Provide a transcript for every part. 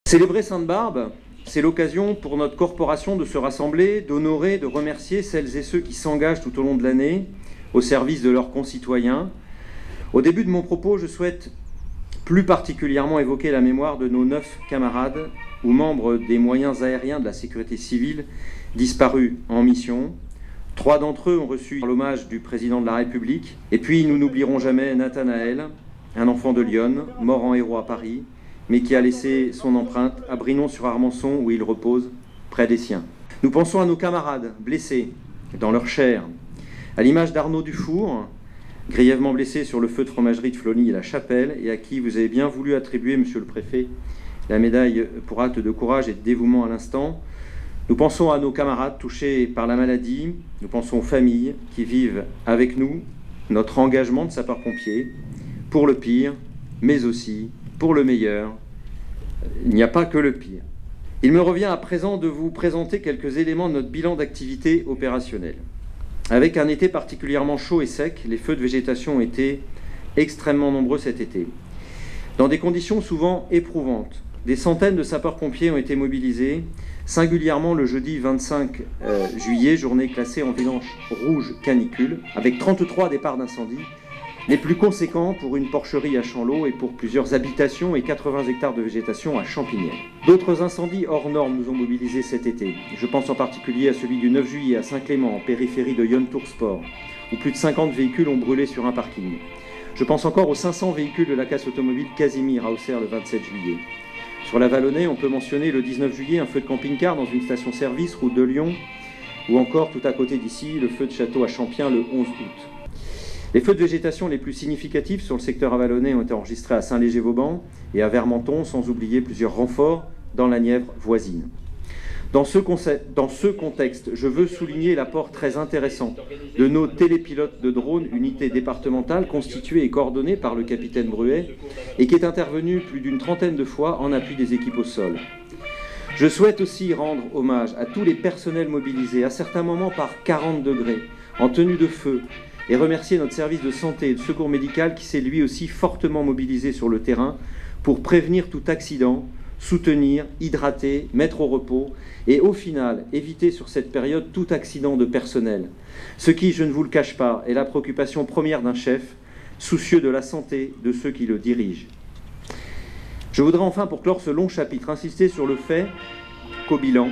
Célébrer Sainte-Barbe, c'est l'occasion pour notre corporation de se rassembler, d'honorer, de remercier celles et ceux qui s'engagent tout au long de l'année au service de leurs concitoyens. Au début de mon propos, je souhaite plus particulièrement évoquer la mémoire de nos 9 camarades ou membres des moyens aériens de la sécurité civile disparus en mission. 3 d'entre eux ont reçu l'hommage du président de la République. Et puis, nous n'oublierons jamais Nathanaël, un enfant de Lyon, mort en héros à Paris, mais qui a laissé son empreinte à Brinon-sur-Armançon où il repose près des siens. Nous pensons à nos camarades blessés dans leur chair, à l'image d'Arnaud Dufour, grièvement blessé sur le feu de fromagerie de Flony et la Chapelle, et à qui vous avez bien voulu attribuer, monsieur le préfet, la médaille pour acte de courage et de dévouement à l'instant. Nous pensons à nos camarades touchés par la maladie, nous pensons aux familles qui vivent avec nous notre engagement de sapeurs-pompiers, pour le pire, mais aussi pour le meilleur. Il n'y a pas que le pire. Il me revient à présent de vous présenter quelques éléments de notre bilan d'activité opérationnelle. Avec un été particulièrement chaud et sec, les feux de végétation ont été extrêmement nombreux cet été. Dans des conditions souvent éprouvantes, des centaines de sapeurs-pompiers ont été mobilisés, singulièrement le jeudi 25 juillet, journée classée en bilan rouge canicule, avec 33 départs d'incendie, les plus conséquents pour une porcherie à Champleau et pour plusieurs habitations et 80 hectares de végétation à Champigny. D'autres incendies hors normes nous ont mobilisés cet été. Je pense en particulier à celui du 9 juillet à Saint-Clément, en périphérie de Yonne-Tour-Sport, où plus de 50 véhicules ont brûlé sur un parking. Je pense encore aux 500 véhicules de la casse automobile Casimir à Auxerre le 27 juillet. Sur la Vallonnais, on peut mentionner le 19 juillet un feu de camping-car dans une station-service, route de Lyon, ou encore tout à côté d'ici, le feu de château à Champion le 11 août. Les feux de végétation les plus significatifs sur le secteur avallonnais ont été enregistrés à Saint-Léger-Vauban et à Vermenton, sans oublier plusieurs renforts dans la Nièvre voisine. Dans ce contexte, je veux souligner l'apport très intéressant de nos télépilotes de drones, unité départementale constituée et coordonnée par le capitaine Bruet et qui est intervenu plus d'une trentaine de fois en appui des équipes au sol. Je souhaite aussi rendre hommage à tous les personnels mobilisés, à certains moments par 40 degrés, en tenue de feu, et remercier notre service de santé et de secours médical qui s'est lui aussi fortement mobilisé sur le terrain pour prévenir tout accident, soutenir, hydrater, mettre au repos et au final éviter sur cette période tout accident de personnel. Ce qui, je ne vous le cache pas, est la préoccupation première d'un chef, soucieux de la santé de ceux qui le dirigent. Je voudrais enfin, pour clore ce long chapitre, insister sur le fait qu'au bilan,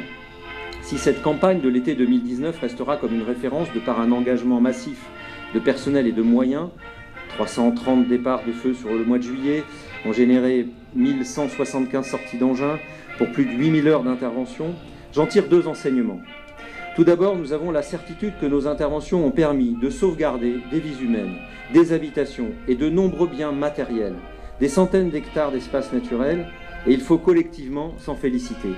si cette campagne de l'été 2019 restera comme une référence de par un engagement massif de personnel et de moyens, 330 départs de feu sur le mois de juillet ont généré 1175 sorties d'engins pour plus de 8000 heures d'intervention, j'en tire 2 enseignements. Tout d'abord, nous avons la certitude que nos interventions ont permis de sauvegarder des vies humaines, des habitations et de nombreux biens matériels, des centaines d'hectares d'espaces naturels, et il faut collectivement s'en féliciter.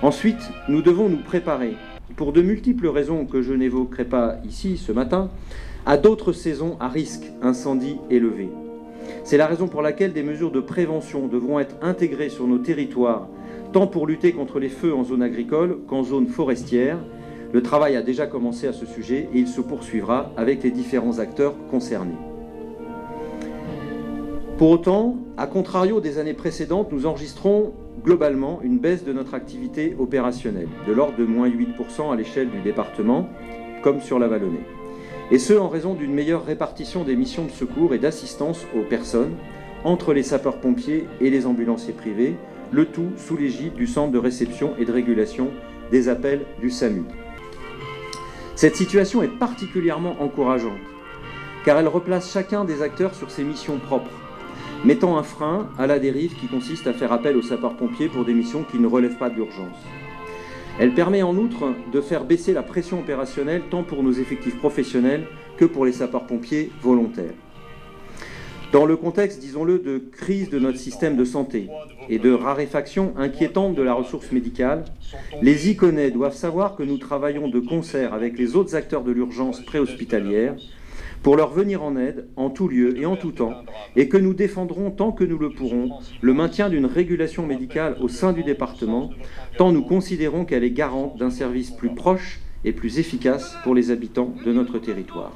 Ensuite, nous devons nous préparer, pour de multiples raisons que je n'évoquerai pas ici ce matin, à d'autres saisons à risque incendie élevé. C'est la raison pour laquelle des mesures de prévention devront être intégrées sur nos territoires, tant pour lutter contre les feux en zone agricole qu'en zone forestière. Le travail a déjà commencé à ce sujet et il se poursuivra avec les différents acteurs concernés. Pour autant, à contrario des années précédentes, nous enregistrons globalement une baisse de notre activité opérationnelle, de l'ordre de moins 8% à l'échelle du département, comme sur la Vallonnais. Et ce, en raison d'une meilleure répartition des missions de secours et d'assistance aux personnes entre les sapeurs-pompiers et les ambulanciers privés, le tout sous l'égide du Centre de réception et de régulation des appels du SAMU. Cette situation est particulièrement encourageante, car elle replace chacun des acteurs sur ses missions propres, mettant un frein à la dérive qui consiste à faire appel aux sapeurs-pompiers pour des missions qui ne relèvent pas de l'urgence. Elle permet en outre de faire baisser la pression opérationnelle tant pour nos effectifs professionnels que pour les sapeurs-pompiers volontaires. Dans le contexte, disons-le, de crise de notre système de santé et de raréfaction inquiétante de la ressource médicale, les ICONais doivent savoir que nous travaillons de concert avec les autres acteurs de l'urgence préhospitalière pour leur venir en aide en tout lieu et en tout temps, et que nous défendrons tant que nous le pourrons le maintien d'une régulation médicale au sein du département, tant nous considérons qu'elle est garante d'un service plus proche et plus efficace pour les habitants de notre territoire.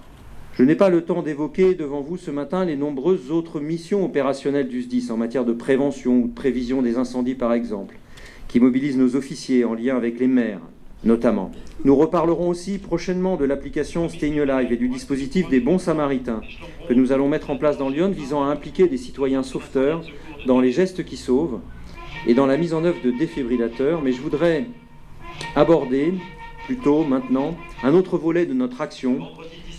Je n'ai pas le temps d'évoquer devant vous ce matin les nombreuses autres missions opérationnelles du SDIS en matière de prévention ou de prévision des incendies par exemple, qui mobilisent nos officiers en lien avec les maires notamment. Nous reparlerons aussi prochainement de l'application Staying Alive et du dispositif des bons samaritains que nous allons mettre en place dans Lyon visant à impliquer des citoyens sauveteurs dans les gestes qui sauvent et dans la mise en œuvre de défibrillateurs. Mais je voudrais aborder plutôt maintenant un autre volet de notre action,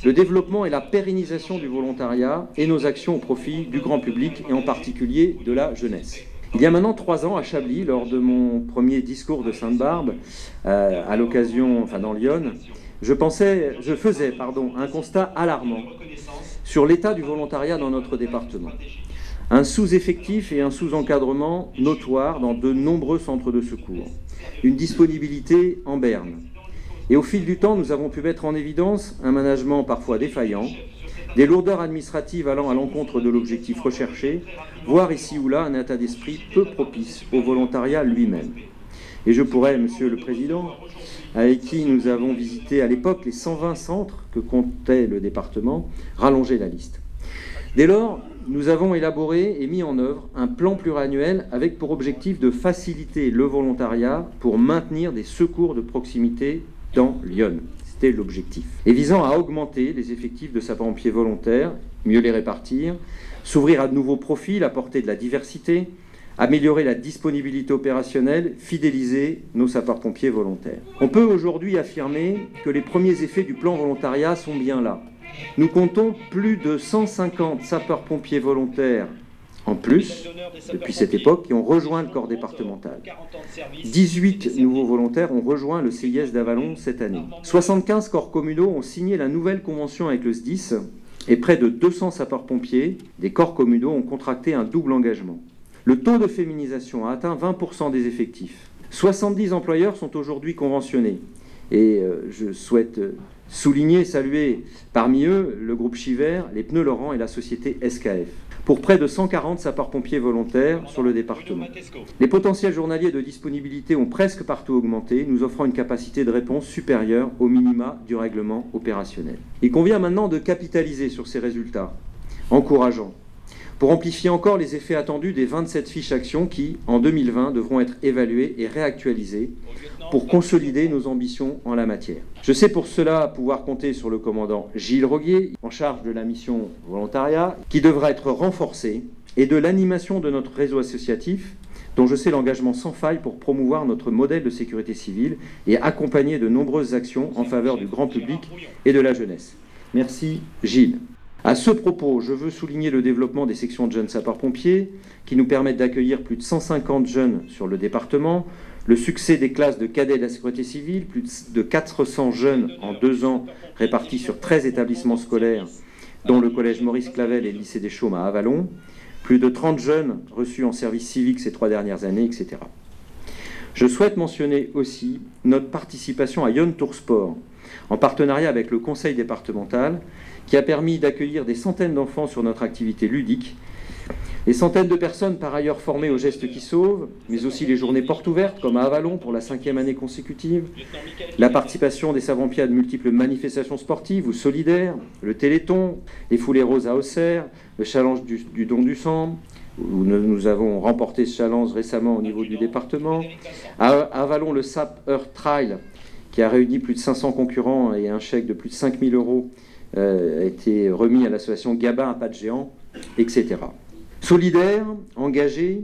le développement et la pérennisation du volontariat et nos actions au profit du grand public et en particulier de la jeunesse. Il y a maintenant 3 ans, à Chablis, lors de mon premier discours de Sainte-Barbe, à l'occasion, dans Lyon, je faisais un constat alarmant sur l'état du volontariat dans notre département. Un sous-effectif et un sous-encadrement notoire dans de nombreux centres de secours. Une disponibilité en berne. Et au fil du temps, nous avons pu mettre en évidence un management parfois défaillant, des lourdeurs administratives allant à l'encontre de l'objectif recherché, voire ici ou là un état d'esprit peu propice au volontariat lui-même. Et je pourrais, Monsieur le Président, avec qui nous avons visité à l'époque les 120 centres que comptait le département, rallonger la liste. Dès lors, nous avons élaboré et mis en œuvre un plan pluriannuel avec pour objectif de faciliter le volontariat pour maintenir des secours de proximité dans Lyon. C'était l'objectif. Et visant à augmenter les effectifs de sapeurs-pompiers volontaires, mieux les répartir, s'ouvrir à de nouveaux profils, apporter de la diversité, améliorer la disponibilité opérationnelle, fidéliser nos sapeurs-pompiers volontaires. On peut aujourd'hui affirmer que les premiers effets du plan volontariat sont bien là. Nous comptons plus de 150 sapeurs-pompiers volontaires en plus, depuis cette époque, qui ont rejoint le corps départemental. 18 nouveaux volontaires ont rejoint le CIS d'Avallon cette année. 75 corps communaux ont signé la nouvelle convention avec le SDIS et près de 200 sapeurs-pompiers des corps communaux ont contracté un double engagement. Le taux de féminisation a atteint 20% des effectifs. 70 employeurs sont aujourd'hui conventionnés. Et je souhaite souligner, saluer parmi eux le groupe Chiver, les Pneus Laurent et la société SKF, pour près de 140 sapeurs-pompiers volontaires sur le département. Les potentiels journaliers de disponibilité ont presque partout augmenté, nous offrant une capacité de réponse supérieure au minima du règlement opérationnel. Il convient maintenant de capitaliser sur ces résultats encourageants pour amplifier encore les effets attendus des 27 fiches actions qui, en 2020, devront être évaluées et réactualisées pour consolider nos ambitions en la matière. Je sais pour cela pouvoir compter sur le commandant Gilles Roguier, en charge de la mission volontariat, qui devra être renforcé, et de l'animation de notre réseau associatif, dont je sais l'engagement sans faille pour promouvoir notre modèle de sécurité civile et accompagner de nombreuses actions en faveur du grand public et de la jeunesse. Merci Gilles. À ce propos, je veux souligner le développement des sections de jeunes sapeurs-pompiers qui nous permettent d'accueillir plus de 150 jeunes sur le département, le succès des classes de cadets de la sécurité civile, plus de 400 jeunes en 2 ans répartis sur 13 établissements scolaires, dont le collège Maurice Clavel et le lycée des Chaumes à Avallon, plus de 30 jeunes reçus en service civique ces 3 dernières années, etc. Je souhaite mentionner aussi notre participation à Lyon Tour Sport, en partenariat avec le conseil départemental, qui a permis d'accueillir des centaines d'enfants sur notre activité ludique, des centaines de personnes par ailleurs formées aux gestes qui sauvent, mais aussi les journées portes ouvertes, comme à Avallon pour la 5e année consécutive, la participation des sapeurs-pompiers à de multiples manifestations sportives ou solidaires, le Téléthon, les foulées roses à Auxerre, le challenge du don du sang, où nous avons remporté ce challenge récemment au niveau du département, à Avallon le SAP Earth Trail, qui a réuni plus de 500 concurrents et un chèque de plus de 5 000 € a été remis à l'association Gabin à pas de géant, etc. Solidaire, engagé,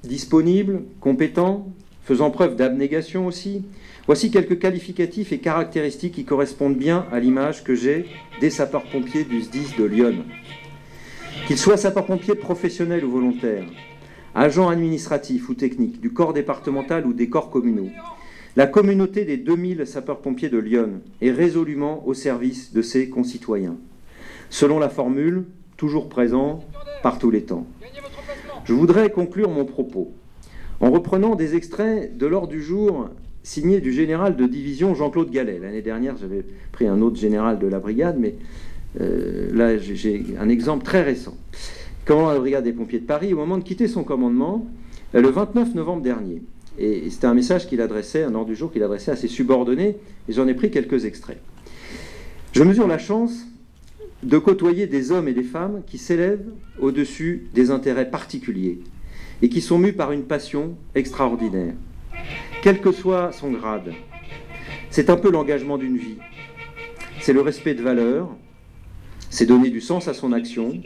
disponible, compétent, faisant preuve d'abnégation aussi. Voici quelques qualificatifs et caractéristiques qui correspondent bien à l'image que j'ai des sapeurs-pompiers du SDIS de Lyon. Qu'ils soient sapeurs-pompiers professionnels ou volontaires, agents administratifs ou techniques, du corps départemental ou des corps communaux, la communauté des 2000 sapeurs-pompiers de Lyon est résolument au service de ses concitoyens, selon la formule « toujours présent par tous les temps ». Je voudrais conclure mon propos en reprenant des extraits de l'ordre du jour signé du général de division Jean-Claude Gallet. L'année dernière, j'avais pris un autre général de la brigade, mais Là, j'ai un exemple très récent. Commandant de la brigade des pompiers de Paris, au moment de quitter son commandement, le 29 novembre dernier. Et c'était un message qu'il adressait, un ordre du jour qu'il adressait à ses subordonnés, et j'en ai pris quelques extraits. Je mesure la chance de côtoyer des hommes et des femmes qui s'élèvent au-dessus des intérêts particuliers et qui sont mus par une passion extraordinaire, quel que soit son grade. C'est un peu l'engagement d'une vie. C'est le respect de valeurs, c'est donner du sens à son action,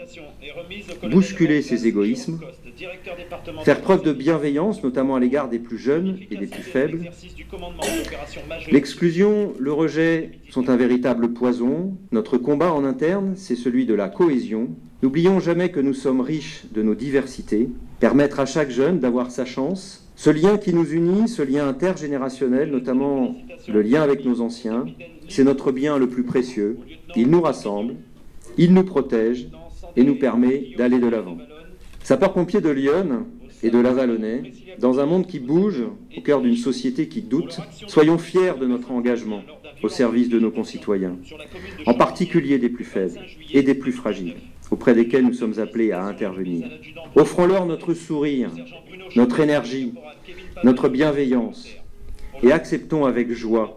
bousculer ses égoïsmes, faire preuve de bienveillance, notamment à l'égard des plus jeunes et des plus faibles. L'exclusion, le rejet sont un véritable poison. Notre combat en interne, c'est celui de la cohésion. N'oublions jamais que nous sommes riches de nos diversités. Permettre à chaque jeune d'avoir sa chance. Ce lien qui nous unit, ce lien intergénérationnel, notamment le lien avec nos anciens, c'est notre bien le plus précieux. Il nous rassemble. Il nous protège et nous permet d'aller de l'avant. Sapeurs-pompiers de Lyon et de la Vallonnais, dans un monde qui bouge, au cœur d'une société qui doute, soyons fiers de notre engagement au service de nos concitoyens, en particulier des plus faibles et des plus fragiles, auprès desquels nous sommes appelés à intervenir. Offrons-leur notre sourire, notre énergie, notre bienveillance, et acceptons avec joie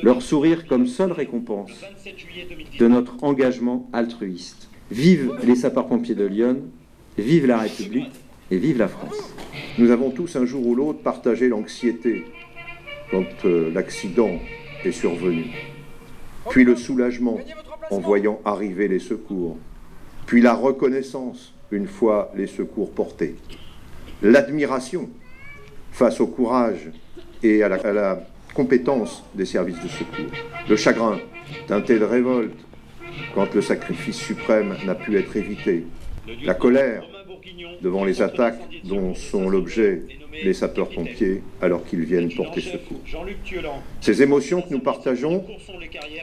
leur sourire comme seule récompense de notre engagement altruiste. Vive les sapeurs-pompiers de Lyon, vive la République et vive la France. Nous avons tous un jour ou l'autre partagé l'anxiété quand l'accident est survenu, puis le soulagement en voyant arriver les secours, puis la reconnaissance une fois les secours portés, l'admiration face au courage et à la compétence des services de secours, le chagrin teinté de révolte quand le sacrifice suprême n'a pu être évité, la colère devant les attaques dont sont l'objet les sapeurs-pompiers alors qu'ils viennent porter secours. Ces émotions que nous partageons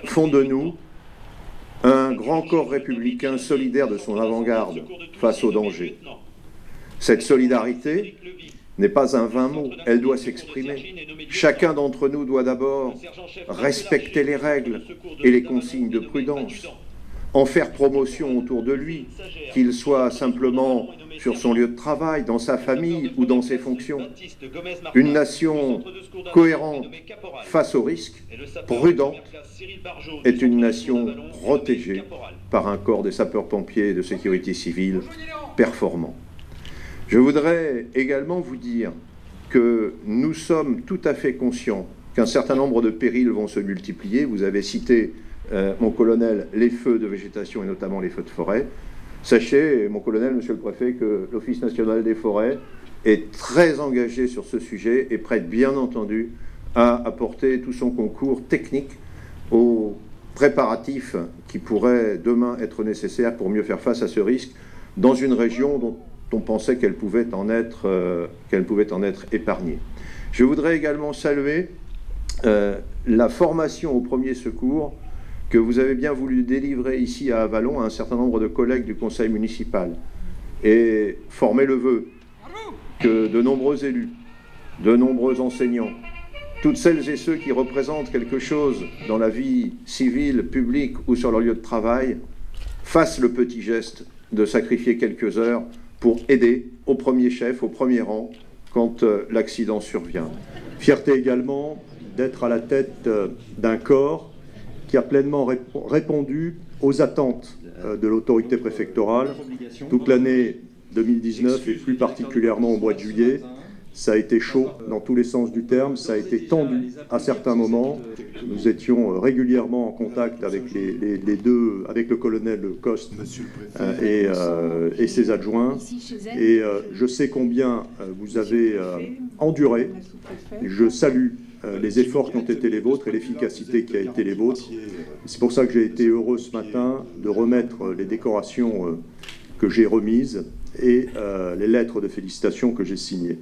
font de nous un grand corps républicain solidaire de son avant-garde face au danger. Cette solidarité n'est pas un vain mot, elle doit s'exprimer. Chacun d'entre nous doit d'abord respecter les règles et les consignes de prudence, en faire promotion autour de lui, qu'il soit simplement sur son lieu de travail, dans sa famille ou dans ses fonctions. Une nation cohérente face aux risques, prudente, est une nation protégée par un corps de sapeurs-pompiers et de sécurité civile performant. Je voudrais également vous dire que nous sommes tout à fait conscients qu'un certain nombre de périls vont se multiplier. Vous avez cité, mon colonel, les feux de végétation et notamment les feux de forêt. Sachez, mon colonel, monsieur le préfet, que l'Office national des forêts est très engagé sur ce sujet et prête bien entendu à apporter tout son concours technique aux préparatifs qui pourraient demain être nécessaires pour mieux faire face à ce risque dans une région dont on pensait qu'elle pouvait en être épargnée. Je voudrais également saluer la formation au premier secours que vous avez bien voulu délivrer ici à Avallon à un certain nombre de collègues du conseil municipal et former le vœu que de nombreux élus, de nombreux enseignants, toutes celles et ceux qui représentent quelque chose dans la vie civile, publique ou sur leur lieu de travail, fassent le petit geste de sacrifier quelques heures pour aider au premier chef, au premier rang, quand l'accident survient. Fierté également d'être à la tête d'un corps qui a pleinement répondu aux attentes de l'autorité préfectorale. Toute l'année 2019 et plus particulièrement au mois de juillet, ça a été chaud dans tous les sens du terme, ça a été tendu à certains moments. Nous étions régulièrement en contact avec avec le colonel Coste et ses adjoints. Et je sais combien vous avez enduré. Je salue les efforts qui ont été les vôtres et l'efficacité qui a été les vôtres. C'est pour ça que j'ai été heureux ce matin de remettre les décorations que j'ai remises et les lettres de félicitations que j'ai signées.